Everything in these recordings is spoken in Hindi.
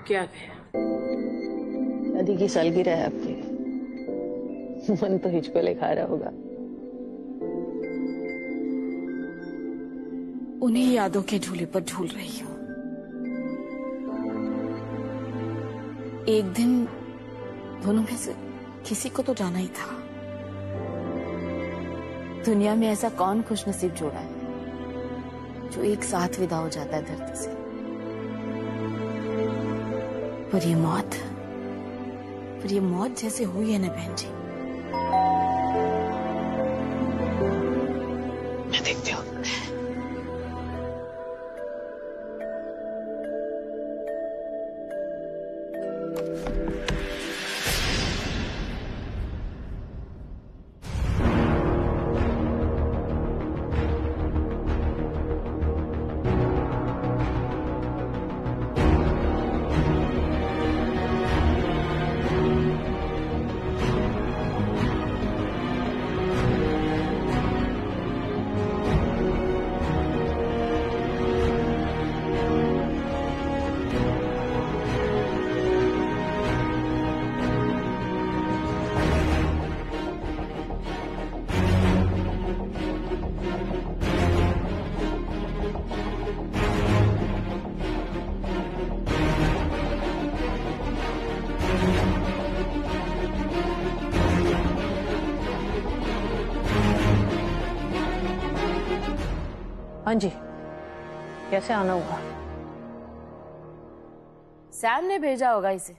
क्या गया? शादी की सालगिरह है आपकी। मन तो हिचकोले खा रहा होगा। उन्हीं यादों के झूले पर झूल रही हूँ। एक दिन दोनों में से किसी को तो जाना ही था। दुनिया में ऐसा कौन खुशनसीब जोड़ा है जो एक साथ विदा हो जाता है धरती से। पर ये मौत जैसे हुई है ना बहन जी। मैं देखती हूँ। हाँ जी, कैसे आना हुआ? सैम ने भेजा होगा इसे।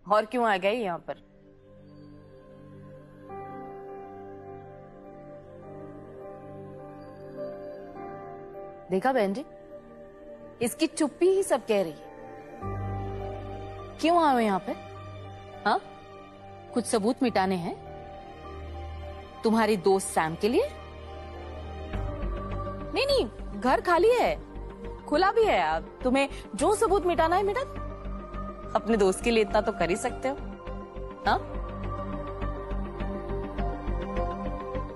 और क्यों आ गई यहाँ पर? देखा बहन जी, इसकी चुप्पी ही सब कह रही है। क्यों आए हो यहाँ पे? हाँ, कुछ सबूत मिटाने हैं तुम्हारी दोस्त सैम के लिए? नहीं नहीं, घर खाली है, खुला भी है। अब तुम्हें जो सबूत मिटाना है मिटा दो। अपने दोस्त के लिए इतना तो कर ही सकते हो। हाँ,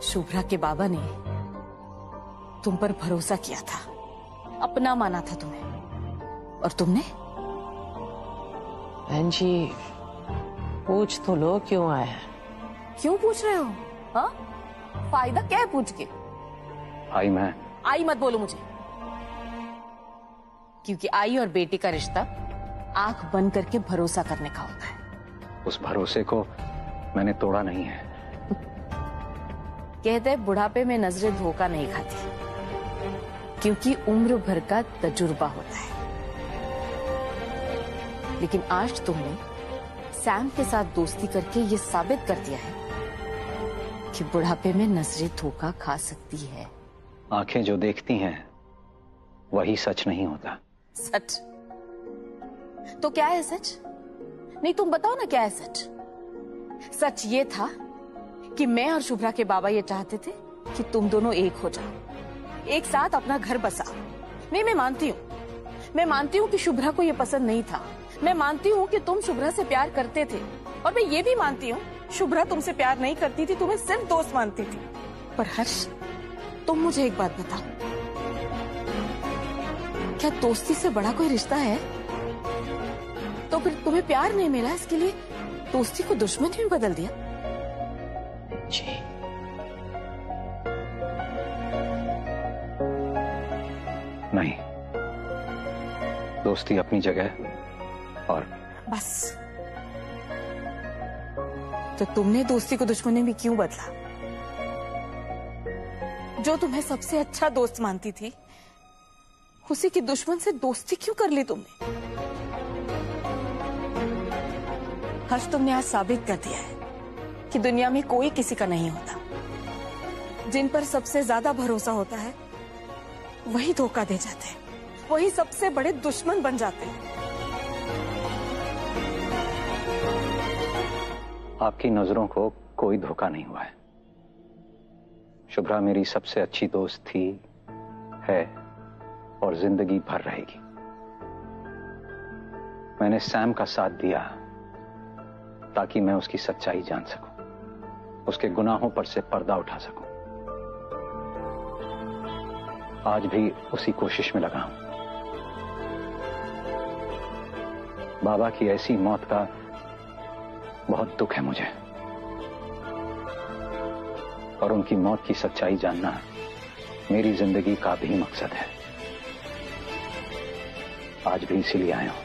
शुभ्रा के बाबा ने तुम पर भरोसा किया था, अपना माना था तुम्हें, और तुमने? बहन जी, पूछ तो लो क्यों आया? क्यों पूछ रहे हो? हाँ, फायदा क्या है पूछ के? आई मत बोलो मुझे, क्योंकि आई और बेटी का रिश्ता आंख बंद करके भरोसा करने का होता है। उस भरोसे को मैंने तोड़ा नहीं है। कहते हैं बुढ़ापे में नजरें धोखा नहीं खाती, क्योंकि उम्र भर का तजुर्बा होता है। लेकिन आज तुमने सैम के साथ दोस्ती करके ये साबित कर दिया है कि बुढ़ापे में नजरें धोखा खा सकती है। आंखें जो देखती हैं वही सच नहीं होता। सच तो क्या है सच? नहीं, तुम बताओ ना क्या है सच? सच ये था कि मैं और शुभ्रा के बाबा ये चाहते थे कि तुम दोनों एक हो जाओ, एक साथ अपना घर बसाओ। नहीं, मैं मानती हूँ कि शुभ्रा को ये पसंद नहीं था। मैं मानती हूँ कि तुम शुभ्रा से प्यार करते थे, और मैं ये भी मानती हूँ शुभ्रा तुमसे प्यार नहीं करती थी, तुम्हें सिर्फ दोस्त मानती थी। पर हर्ष, तुम मुझे एक बात बताओ, क्या दोस्ती से बड़ा कोई रिश्ता है? तो फिर तुम्हें प्यार नहीं मिला, इसके लिए दोस्ती को दुश्मनी में बदल दिया? जी, नहीं, दोस्ती अपनी जगह और बस। तो तुमने दोस्ती को दुश्मनी में क्यों बदला? जो तुम्हें सबसे अच्छा दोस्त मानती थी, उसी की दुश्मन से दोस्ती क्यों कर ली तुमने? हर्ष, तुमने आज साबित कर दिया है कि दुनिया में कोई किसी का नहीं होता। जिन पर सबसे ज्यादा भरोसा होता है वही धोखा दे जाते हैं, वही सबसे बड़े दुश्मन बन जाते हैं। आपकी नजरों को कोई धोखा नहीं हुआ है। शुभ्रा मेरी सबसे अच्छी दोस्त थी, है और जिंदगी भर रहेगी। मैंने सैम का साथ दिया ताकि मैं उसकी सच्चाई जान सकूं, उसके गुनाहों पर से पर्दा उठा सकूं। आज भी उसी कोशिश में लगा हूं। बाबा की ऐसी मौत का बहुत दुख है मुझे, और उनकी मौत की सच्चाई जानना मेरी जिंदगी का भी मकसद है। आज भी इसीलिए आया हूं,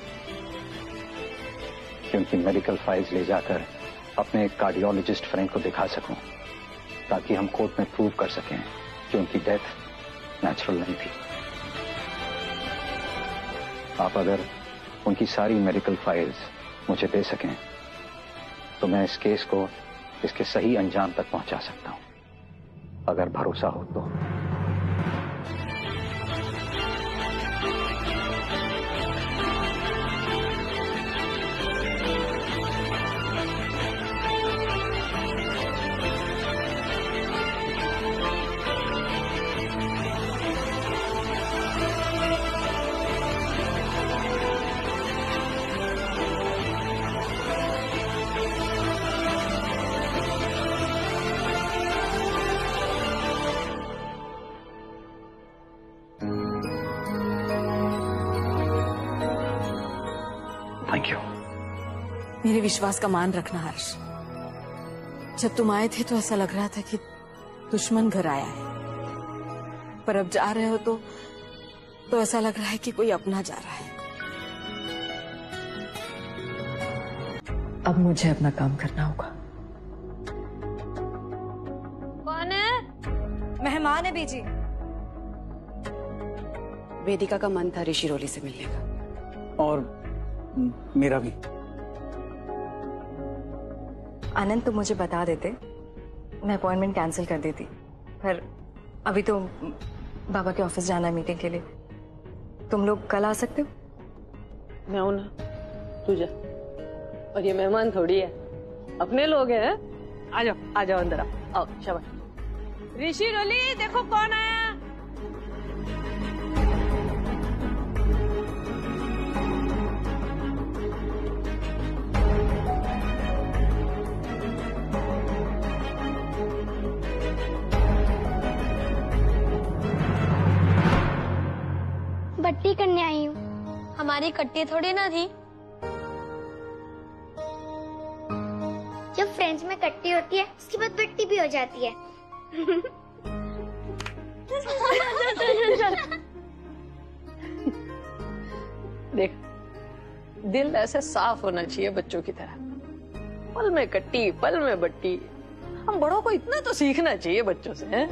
क्योंकि मेडिकल फाइल्स ले जाकर अपने एक कार्डियोलॉजिस्ट फ्रेंड को दिखा सकूं, ताकि हम कोर्ट में प्रूव कर सकें कि उनकी डेथ नेचुरल नहीं थी। आप अगर उनकी सारी मेडिकल फाइल्स मुझे दे सकें तो मैं इस केस को इसके सही अंजाम तक पहुंचा सकता हूं, अगर भरोसा हो तो। Thank you. मेरे विश्वास का मान रखना हर्ष। जब तुम आए थे तो ऐसा लग रहा था कि दुश्मन घर आया है, पर अब जा रहे हो तो ऐसा लग रहा है कि कोई अपना जा रहा है। अब मुझे अपना काम करना होगा। कौन है? मेहमान है बीजी। वेदिका का मन था ऋषि रोली से मिलने का। और मेरा भी। आनंद तो मुझे बता देते, मैं अपॉइंटमेंट कैंसिल कर देती, पर अभी तो बाबा के ऑफिस जाना है मीटिंग के लिए। तुम लोग कल आ सकते हो? मैं हूं ना, तू जा। और ये मेहमान थोड़ी है, अपने लोग हैं। आ जाओ अंदर आओ। शाबाश। ऋषि रोली, देखो कौन आया। बट्टी करने आई हूँ। हमारी कट्टी थोड़ी ना थी। जब फ्रेंड्स में कट्टी होती है उसके बाद बट्टी भी हो जाती है। देख, दिल ऐसे साफ होना चाहिए बच्चों की तरह। पल में कट्टी, पल में बट्टी। हम बड़ों को इतना तो सीखना चाहिए बच्चों से, हैं?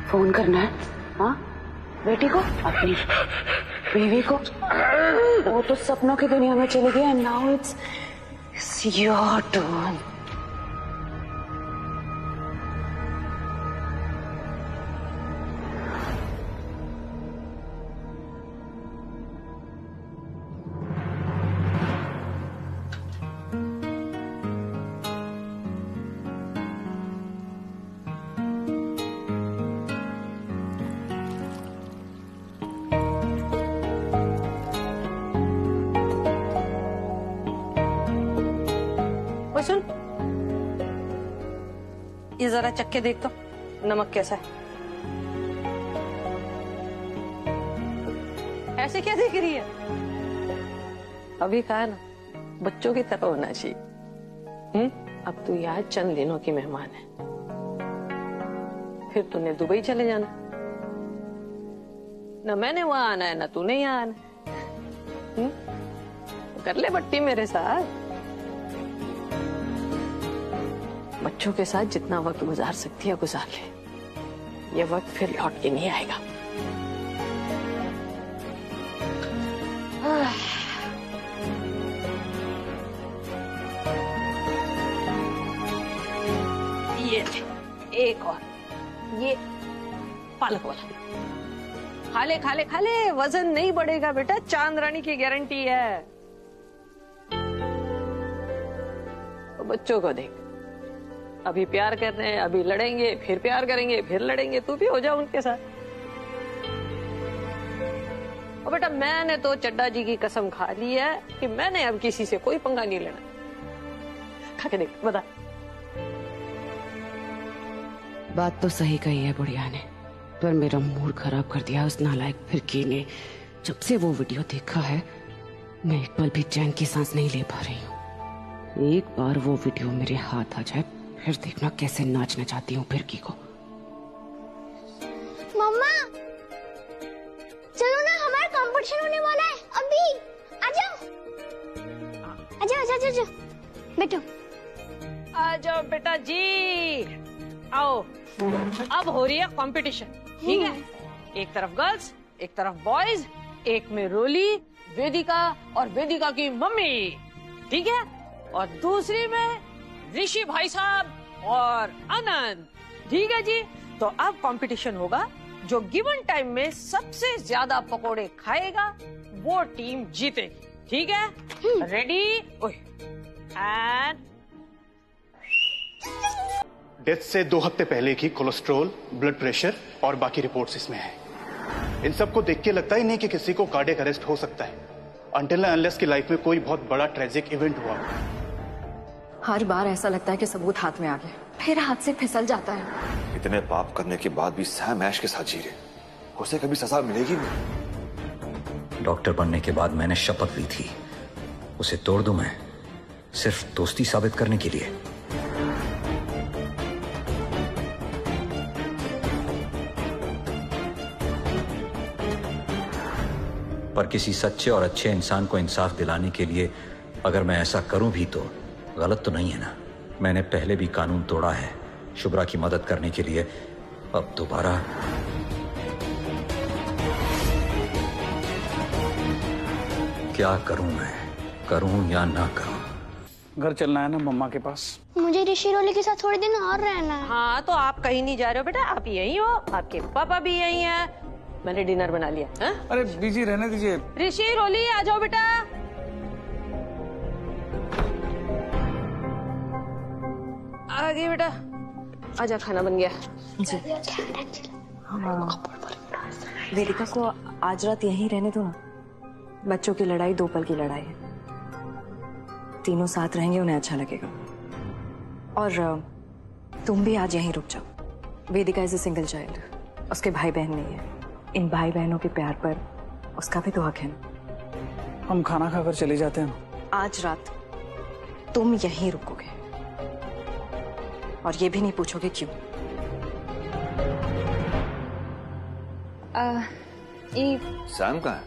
फोन करना है? हाँ, बेटी को, अपनी बीवी को। वो तो सपनों की दुनिया में चली गई, and now it's your turn. सुन, ये जरा चख के देख तो, नमक कैसा है। ऐसे क्या देख रही है? अभी कहा ना, बच्चों की तरह होना चाहिए। अब तू यहाँ चंद दिनों की मेहमान है, फिर तूने दुबई चले जाना। न मैंने वहां आना है, न तूने यहाँ आना है। कर ले बट्टी मेरे साथ। बच्चों के साथ जितना वक्त गुजार सकती है गुजार ले। ये वक्त फिर लौट के नहीं आएगा। ये एक और, ये पालक वाला। खा ले खा ले खा ले, वजन नहीं बढ़ेगा बेटा, चांद रानी की गारंटी है। तो बच्चों को देख, अभी प्यार कर रहे हैं, अभी लड़ेंगे, फिर प्यार करेंगे, फिर लड़ेंगे, तू भी हो जा उनके साथ। और बेटा मैंने तो चड्डा जी की कसम खा ली है कि मैंने अब किसी से कोई पंगा नहीं लेना। खा के देख, बता। बात तो सही कही है बुढ़िया ने, पर मेरा मूड खराब कर दिया उस नालायक फिरकी ने। जब से वो वीडियो देखा है मैं एक पल भी चैन की सांस नहीं ले पा रही हूँ। एक बार वो वीडियो मेरे हाथ आ जाए फिर देखना कैसे नाचना चाहती हूँ फिरकी को। मम्मा चलो ना, हमारा कंपटीशन होने वाला है अभी। आ जाओ आ जाओ आ जाओ बैठो। आ जाओ बेटा जी, आओ। अब हो रही है कंपटीशन, ठीक है? एक तरफ गर्ल्स, एक तरफ बॉयज, एक में रोली, वेदिका और वेदिका की मम्मी, ठीक है? और दूसरी में ऋषि भाई साहब और आनंद, ठीक है जी? तो अब कंपटीशन होगा, जो गिवन टाइम में सबसे ज्यादा पकोड़े खाएगा वो टीम जीतेगी, ठीक है? रेडी? एंड डेथ से 2 हफ्ते पहले की कोलेस्ट्रॉल, ब्लड प्रेशर और बाकी रिपोर्ट्स इसमें है। इन सबको देख के लगता ही नहीं कि किसी को कार्डियक अरेस्ट हो सकता है, अनटिल अनलेस की लाइफ में कोई बहुत बड़ा ट्रेजिक इवेंट हुआ। हर बार ऐसा लगता है कि सबूत हाथ में आ गया, फिर हाथ से फिसल जाता है। इतने पाप करने के बाद भी सैम ऐश के साथ जी रहे, उसे कभी सजा मिलेगी नहीं। डॉक्टर बनने के बाद मैंने शपथ ली थी, उसे तोड़ दूं मैं, सिर्फ दोस्ती साबित करने के लिए। पर किसी सच्चे और अच्छे इंसान को इंसाफ दिलाने के लिए अगर मैं ऐसा करूं भी तो गलत तो नहीं है ना? मैंने पहले भी कानून तोड़ा है शुभ्रा की मदद करने के लिए, अब दोबारा। क्या करूं मैं, करूं या ना करूं? घर चलना है ना मम्मा के पास। मुझे ऋषि रोली के साथ थोड़े दिन और रहना है। हाँ, तो आप कहीं नहीं जा रहे हो बेटा, आप यहीं हो, आपके पापा भी यहीं हैं। मैंने डिनर बना लिया है? अरे बीजी रहने दीजिए। ऋषि रोली आ जाओ बेटा। आ गई बेटा, आजा, खाना बन गया। जी वेदिका को आज रात यहीं रहने दो ना। बच्चों की लड़ाई 2 पल की लड़ाई है, तीनों साथ रहेंगे, उन्हें अच्छा लगेगा। और तुम भी आज यहीं रुक जाओ। वेदिका इज ए सिंगल चाइल्ड, उसके भाई बहन नहीं है। इन भाई बहनों के प्यार पर उसका भी तो हक है ना। हम खाना खाकर चले जाते हैं। आज रात तुम यहीं रुकोगे और ये भी नहीं पूछोगे क्यों। सैम कहाँ है?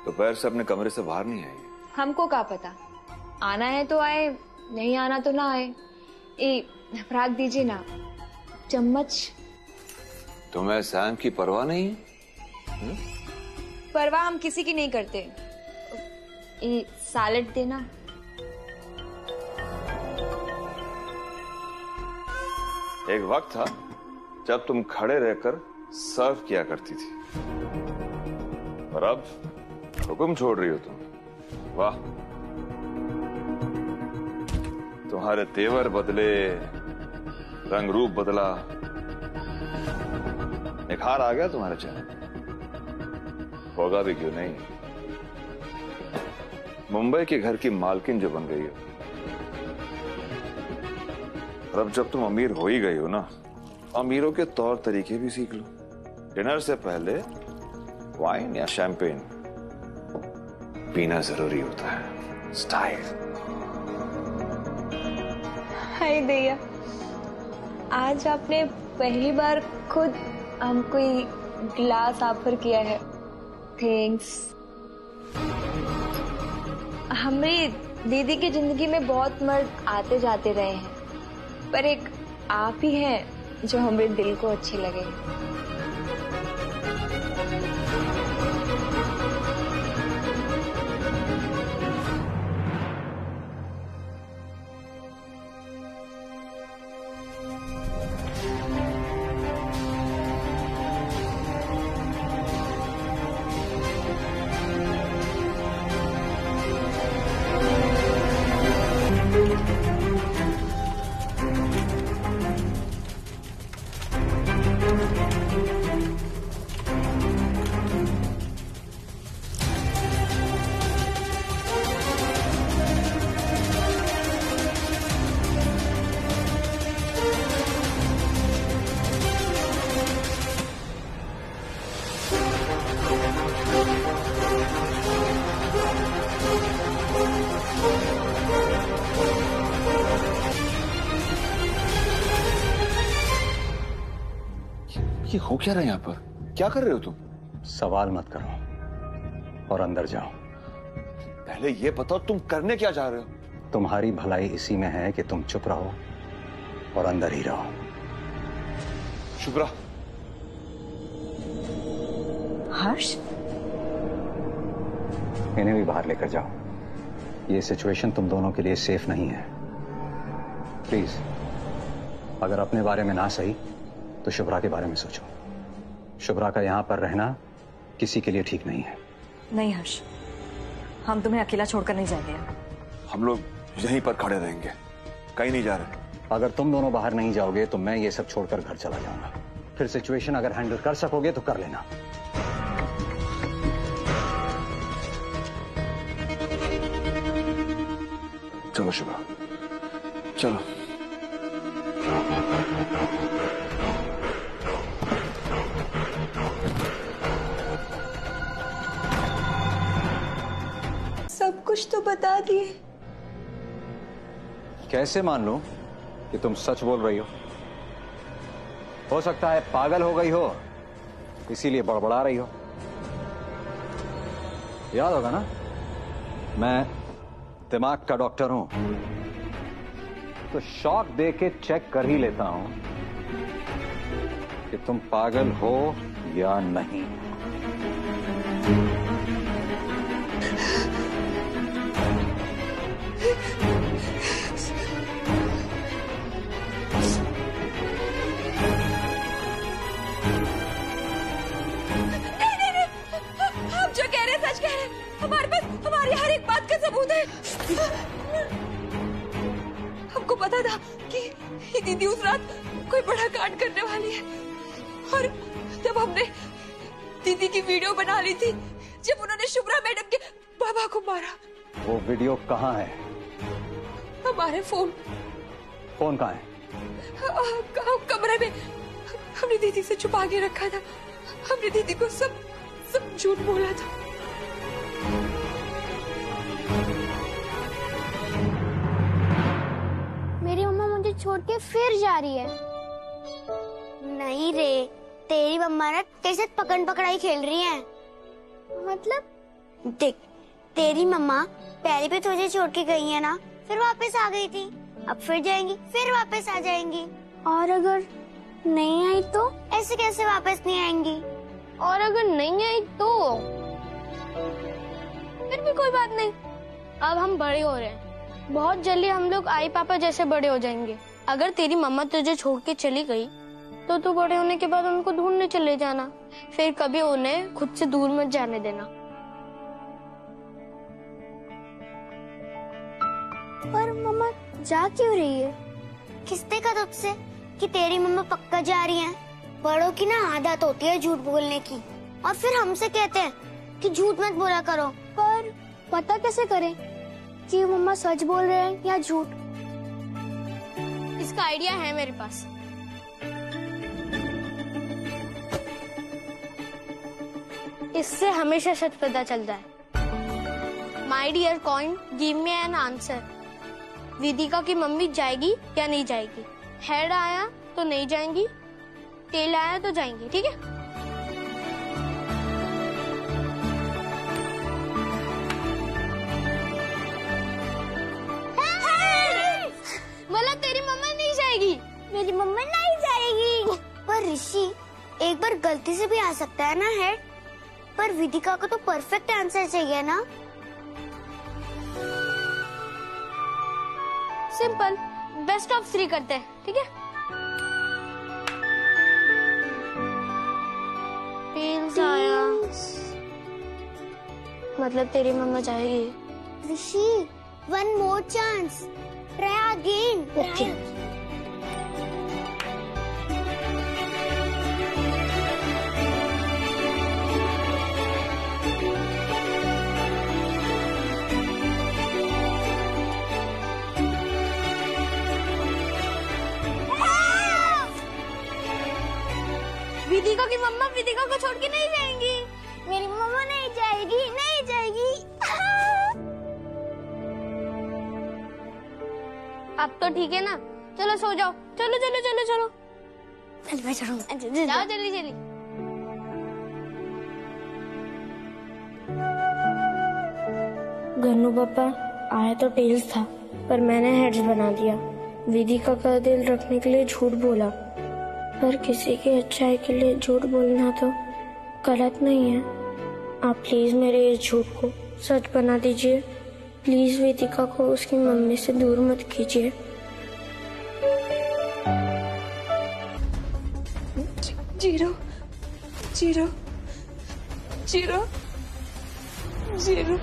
दोपहर से अपने कमरे से बाहर नहीं आई। हमको क्या पता, आना है तो आए, नहीं आना तो ना आए। फ्राक दीजिए ना, चम्मच। तुम्हें सैम की परवाह नहीं? परवाह हम किसी की नहीं करते। सैलेड देना। एक वक्त था जब तुम खड़े रहकर सर्व किया करती थी, और अब हुक्म छोड़ रही हो तुम। वाह, तुम्हारे तेवर बदले, रंग रूप बदला, निखार आ गया तुम्हारे चेहरे। होगा भी क्यों नहीं, मुंबई के घर की मालकिन जो बन गई हो। और अब जब तुम अमीर हो ही गई हो ना, अमीरों के तौर तरीके भी सीख लो। डिनर से पहले वाइन या शैंपेन पीना जरूरी होता है। स्टाइल। हाय दैया, आज आपने पहली बार खुद हमको ग्लास ऑफर किया है। थैंक्स। हमें दीदी की जिंदगी में बहुत मर्द आते जाते रहे हैं, पर एक आप ही हैं जो हमारे दिल को अच्छे लगे। ये हो क्या रहा है यहाँ पर? क्या कर रहे हो तुम? सवाल मत करो और अंदर जाओ। पहले ये बताओ तुम करने क्या चाह रहे हो? तुम्हारी भलाई इसी में है कि तुम चुप रहो और अंदर ही रहो। शुभ्रा। हर्ष, इन्हें भी बाहर लेकर जाओ। ये सिचुएशन तुम दोनों के लिए सेफ नहीं है। प्लीज, अगर अपने बारे में ना सही तो शुभ्रा के बारे में सोचो। शुभ्रा का यहां पर रहना किसी के लिए ठीक नहीं है। नहीं हर्ष, हम तुम्हें अकेला छोड़कर नहीं जाएंगे। हम लोग यहीं पर खड़े रहेंगे, कहीं नहीं जा रहे। अगर तुम दोनों बाहर नहीं जाओगे तो मैं ये सब छोड़कर घर चला जाऊंगा। फिर सिचुएशन अगर हैंडल कर सकोगे तो कर लेना। चलो शुभ्रा, चलो। सब कुछ तो बता दिए। कैसे मान लूं कि तुम सच बोल रही हो सकता है पागल हो गई हो, इसीलिए बड़बड़ा रही हो। याद होगा ना, मैं दिमाग का डॉक्टर हूं, तो शॉक दे के चेक कर ही लेता हूं कि तुम पागल हो या नहीं। आप जो कह रहे हैं सच कह रहे हैं। हमारे पास हमारी हर एक बात का सबूत है। हमको पता था कि ये दीदी उस रात कोई बड़ा कांड करने वाली है, और जब हमने दीदी की वीडियो बना ली थी जब उन्होंने शुभ्रा मैडम के बाबा को मारा। वो वीडियो कहाँ है? हमारे फोन कहाँ है? कमरे में। हमने दीदी से छुपा के रखा था। हमने दीदी को सब झूठ बोला था। मेरी मम्मा मुझे छोड़ के फिर जा रही है। नहीं रे, तेरी मम्मा ना तेरे साथ पकड़ पकड़ाई खेल रही है। मतलब देख, तेरी मम्मा पहले भी तुझे छोड़ के गई है ना, फिर वापस आ गई थी, अब फिर जाएंगी, फिर वापस आ जाएंगी। और अगर नहीं आई तो? ऐसे कैसे वापस नहीं आएंगी? और अगर नहीं आई तो? फिर भी कोई बात नहीं, अब हम बड़े हो रहे हैं, बहुत जल्दी हम लोग आई पापा जैसे बड़े हो जाएंगे। अगर तेरी मम्मा तुझे छोड़ के चली गई तो तू बड़े होने के बाद उनको ढूंढने चले जाना, फिर कभी उन्हें खुद से दूर मत जाने देना। पर मम्मा जा क्यों रही है? किसने कहा तुझसे कि तेरी मम्मा पक्का जा रही हैं? बड़ों की ना आदत होती है झूठ बोलने की, और फिर हमसे कहते हैं कि झूठ मत बोला करो। पर पता कैसे करें कि मम्मा सच बोल रहे हैं या झूठ? इसका आइडिया है मेरे पास। इससे हमेशा सच पता चलता है। My dear coin, give me an answer. Vidika की मम्मी जाएगी या नहीं जाएगी? हेड आया तो नहीं जाएंगी, टेल आया तो जाएंगी, ठीक है? मतलब तेरी मम्मा नहीं जाएगी? मेरी मम्मा नहीं जाएगी। पर ऋषि, एक बार गलती से भी आ सकता है ना हेड। पर विदिका को तो परफेक्ट आंसर चाहिए ना। सिंपल, बेस्ट ऑफ 3 करते हैं, ठीक है? टेल्स आया, मतलब तेरी मम्मा जाएगी। ऋषि, 1 more chance, try again. Okay. विदिका की मम्मा विदिका को छोड़ के नहीं जाएंगी। मेरी मम्मा नहीं जाएगी, नहीं जाएगी। अब तो ठीक है ना? चलो सो जाओ, चलो चलो चलो चलो। चल मैं चढ़ूँ। जाओ जल्दी जल्दी। गन्नू पापा आया तो टेल्स था, पर मैंने हेड्स बना दिया। वेदिका का दिल रखने के लिए झूठ बोला, पर किसी की अच्छाई के लिए झूठ बोलना तो गलत नहीं है। आप प्लीज मेरे इस झूठ को सच बना दीजिए। प्लीज वेदिका को उसकी मम्मी से दूर मत कीजिए। Zero zero zero zero.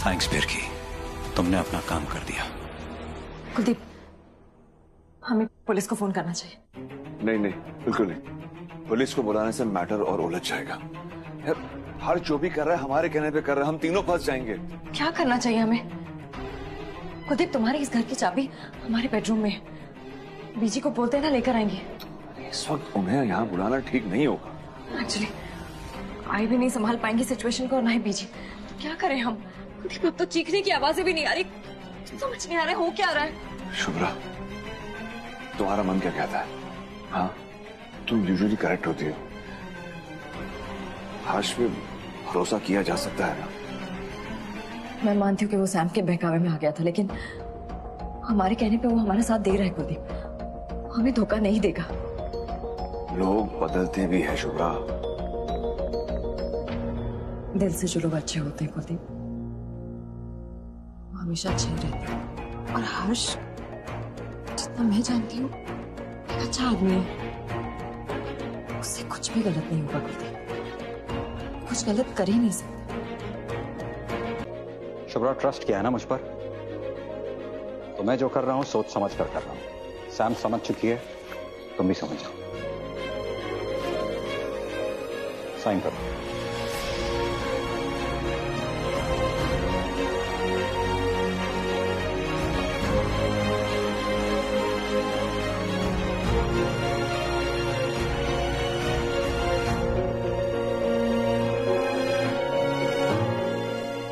Thanks बिरकी, तुमने अपना काम कर दिया। कुलदीप, हमें पुलिस को फोन करना चाहिए। नहीं नहीं, बिल्कुल नहीं। पुलिस को बुलाने से मैटर और उलझ जाएगा। यार हर जो भी कर रहा है हमारे कहने पे कर रहा है, हम तीनों फंस जाएंगे। क्या करना चाहिए हमें? कुलदीप, तुम्हारे इस घर की चाबी हमारे बेडरूम में है। बीजी को बोलते ना लेकर आएंगे। इस वक्त उन्हें यहाँ बुलाना ठीक नहीं होगा। एक्चुअली आई भी नहीं संभाल पाएंगी सिचुएशन को और ना ही बीजी। तो क्या करें हम? कुलदीप, अब तो चीखने की आवाजें भी नहीं आ रही। समझ नहीं आ रहा है हो क्या रहा है। शुभ्रा, तुम्हारा मन क्या कहता है? हाँ, तुम यूजुअली करेक्ट होती हो। हर्ष पे भरोसा किया जा सकता है ना? मैं मानती हूँ कि वो सैम के बहकावे में आ गया था, लेकिन हमारे कहने पे वो हमारा साथ दे रहा है। कुलदीप, हमें धोखा नहीं देगा। लोग बदलते भी है शुभ्रा। दिल से जो लोग अच्छे होते हैं कुलदीप, वो हमेशा अच्छे ही रहते हैं। और हर्ष, जितना मैं जानती हूँ, एक अच्छा आदमी है। उससे कुछ भी गलत नहीं होगा कुलदीप, कुछ गलत कर ही नहीं सकते। शुभ्रा, ट्रस्ट किया है ना मुझ पर? तो मैं जो कर रहा हूं सोच समझ कर रहा हूं। सैम समझ चुकी है, तुम भी समझ जाओ। साइन करो।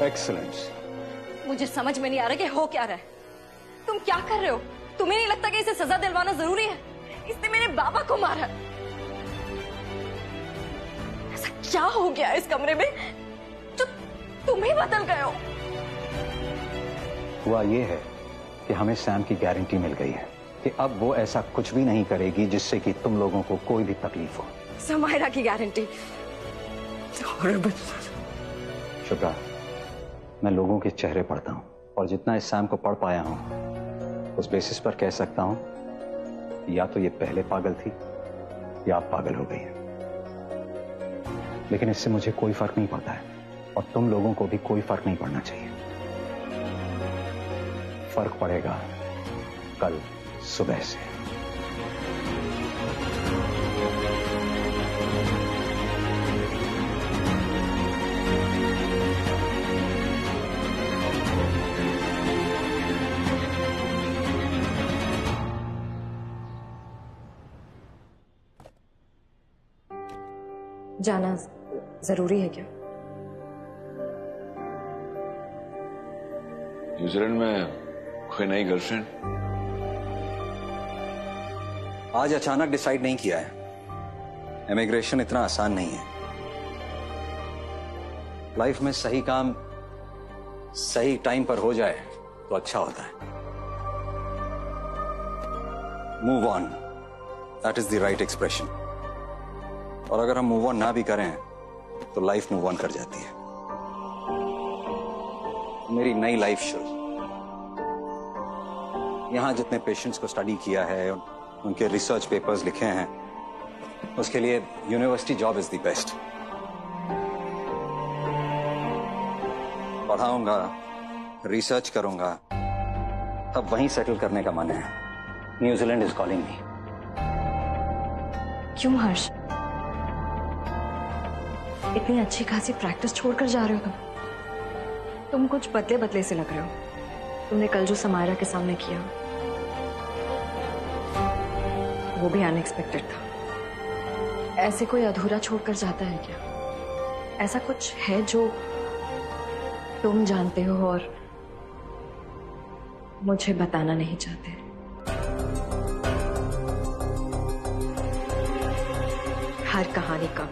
एक्सीलेंस। मुझे समझ में नहीं आ रहा कि हो क्या रहा है। तुम क्या कर रहे हो? तुम्हें नहीं लगता कि इसे सजा दिलवाना जरूरी है? इसने मेरे बाबा को मारा। ऐसा क्या हो गया इस कमरे में जो तुम ही बदल गए हो? हुआ ये है कि हमें सैम की गारंटी मिल गई है कि अब वो ऐसा कुछ भी नहीं करेगी जिससे कि तुम लोगों को कोई भी तकलीफ हो। समायरा की गारंटी? शुभ्रा, मैं लोगों के चेहरे पढ़ता हूं और जितना इस सैम को पढ़ पाया हूं उस बेसिस पर कह सकता हूं या तो ये पहले पागल थी या आप पागल हो गई है। लेकिन इससे मुझे कोई फर्क नहीं पड़ता है और तुम लोगों को भी कोई फर्क नहीं पड़ना चाहिए। फर्क पड़ेगा कल सुबह से। जाना जरूरी है क्या? न्यूजीलैंड में कोई नई गर्लफ्रेंड? आज अचानक डिसाइड नहीं किया है। इमिग्रेशन इतना आसान नहीं है। लाइफ में सही काम सही टाइम पर हो जाए तो अच्छा होता है। Move on, that is the right expression. और अगर हम मूव ऑन ना भी करें तो लाइफ मूव ऑन कर जाती है। मेरी नई लाइफ शुरू। यहां जितने पेशेंट्स को स्टडी किया है, उनके रिसर्च पेपर्स लिखे हैं, उसके लिए university job is the best. पढ़ाऊंगा, रिसर्च करूंगा, तब वहीं सेटल करने का मन है। New Zealand is calling me. क्यों हर्ष? इतनी अच्छी खासी प्रैक्टिस छोड़कर जा रहे हो तुम कुछ बदले बदले से लग रहे हो। तुमने कल जो समायरा के सामने किया वो भी अनएक्सपेक्टेड था। ऐसे कोई अधूरा छोड़कर जाता है क्या? ऐसा कुछ है जो तुम जानते हो और मुझे बताना नहीं चाहते? हर कहानी का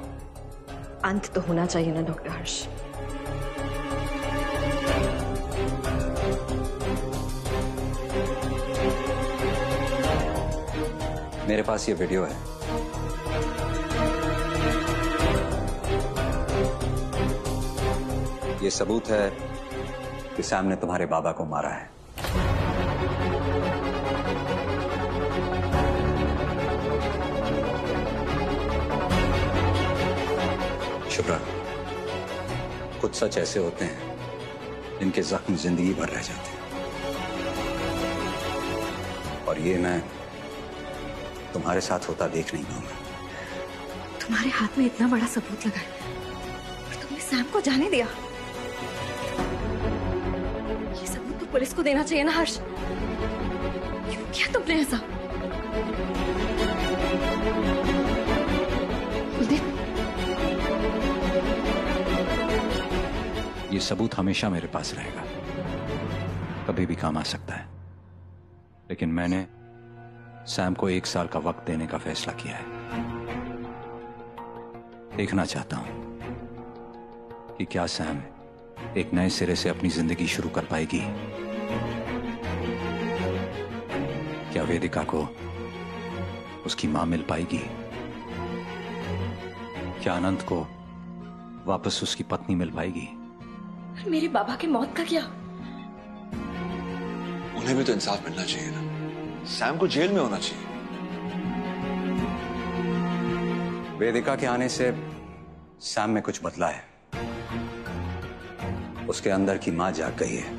अंत तो होना चाहिए ना डॉक्टर हर्ष? मेरे पास ये वीडियो है। ये सबूत है कि सैम ने तुम्हारे बाबा को मारा है। शुभ्रा, कुछ सच ऐसे होते हैं जिनके जख्म जिंदगी भर रह जाते हैं, और ये मैं तुम्हारे साथ होता देख नहीं पाऊंगा। तुम्हारे हाथ में इतना बड़ा सबूत लगा है और तुमने सैम को जाने दिया। ये सबूत तो पुलिस को देना चाहिए ना हर्ष? क्यों किया तुमने ऐसा? कुलदीप, ये सबूत हमेशा मेरे पास रहेगा, कभी भी काम आ सकता है। लेकिन मैंने सैम को 1 साल का वक्त देने का फैसला किया है। देखना चाहता हूं कि क्या सैम एक नए सिरे से अपनी जिंदगी शुरू कर पाएगी। क्या वेदिका को उसकी मां मिल पाएगी? क्या अनंत को वापस उसकी पत्नी मिल पाएगी? मेरे बाबा की मौत का क्या? उन्हें भी तो इंसाफ मिलना चाहिए ना। सैम को जेल में होना चाहिए। वेदिका के आने से सैम में कुछ बदला है। उसके अंदर की मां जाग गई है।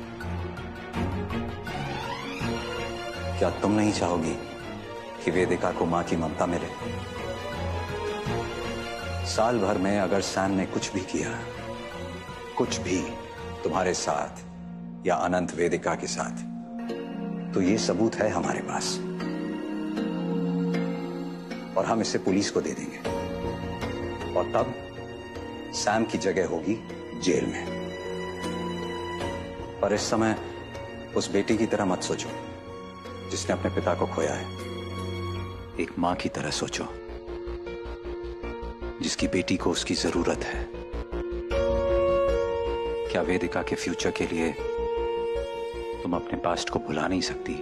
क्या तुम नहीं चाहोगी कि वेदिका को मां की ममता मिले? साल भर में अगर सैम ने कुछ भी किया, कुछ भी तुम्हारे साथ या अनंत वेदिका के साथ, तो ये सबूत है हमारे पास और हम इसे पुलिस को दे देंगे, और तब सैम की जगह होगी जेल में। पर इस समय उस बेटी की तरह मत सोचो जिसने अपने पिता को खोया है। एक मां की तरह सोचो जिसकी बेटी को उसकी जरूरत है। क्या वेदिका के फ्यूचर के लिए तुम अपने पास्ट को भुला नहीं सकती?